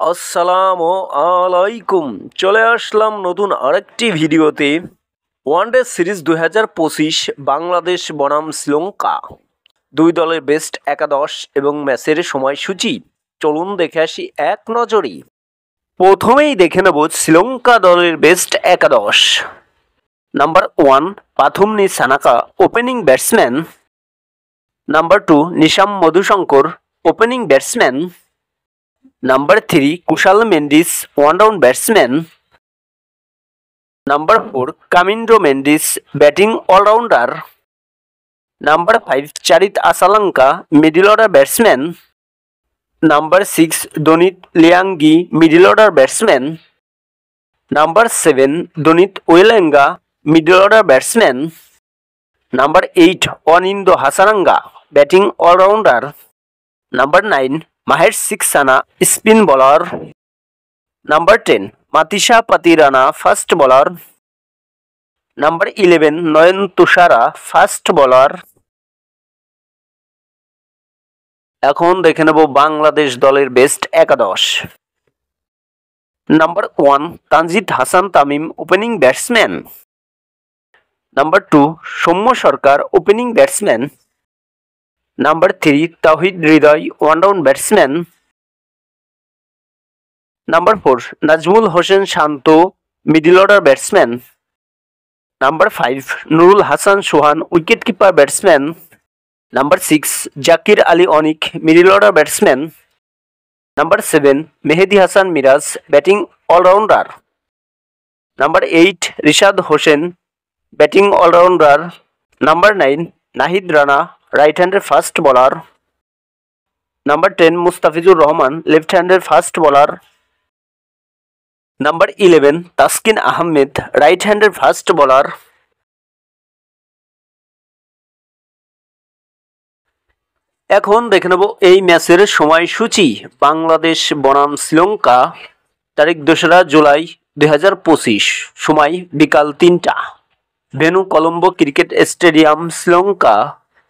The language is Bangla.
আসসালামু আলাইকুম। চলে আসলাম নতুন আরেকটি ভিডিওতে। ওয়ানডে সিরিজ 2025 বাংলাদেশ বনাম শ্রীলঙ্কা, দুই দলের বেস্ট একাদশ এবং ম্যাচের সময়সূচি চলুন দেখে আসি এক নজরে। প্রথমেই দেখে নেব শ্রীলঙ্কা দলের বেস্ট একাদশ। Number 1 Pathum Nissanka, opening batsman. Number 2 Nisham Madushanka, opening batsman. Number 3 Kusal Mendis, one down batsman. Number 4 Kamindu Mendis, batting allrounder. Number 5 Charith Asalanka, middle order batsman. Number 6 Danith Liyanage, middle order batsman. Number 7 Dunith ওয়েলেঙ্গা, middle order batsman. Number 8 Wanindu Hasaranga, batting allrounder. Number 9 Maheesh Theekshana, spin bowler. Number 10 Matheesha Pathirana, fast bowler. Number 11 নয়ন তুষারা, ফাস্ট বোলার। এখন দেখে নেব বাংলাদেশ দলের বেস্ট একাদশ। Number 1 Tanzid Hasan Tamim, opening batsman. Number 2 Soumya Sarkar, opening batsman. Number 3 Towhid Hridoy, one down batsman. Number 4 Najmul Hossain Shanto, middle order batsman. Number 5 Nurul Hasan Sohan, wicket keeper batsman. Number 6 Jaker Ali Anik, middle order batsman. Number 7 Mehedi Hasan Miraz, batting allrounder. Number 8 Rishad Hossain, batting allrounder. Number 9 Nahid Rana, right হ্যান্ডের fast bowler. Number 10 Mustafizur Rahman, left হ্যান্ডের fast bowler. Number 11 Taskin Ahmed, right হ্যান্ডের ফাস্ট বোলার। এখন দেখে নেব এই ম্যাচের সময়সূচি। বাংলাদেশ বনাম শ্রীলঙ্কা, তারিখ 2রা জুলাই 2025, সময় বিকাল 3টা, venue Colombo cricket stadium, Sri Lanka.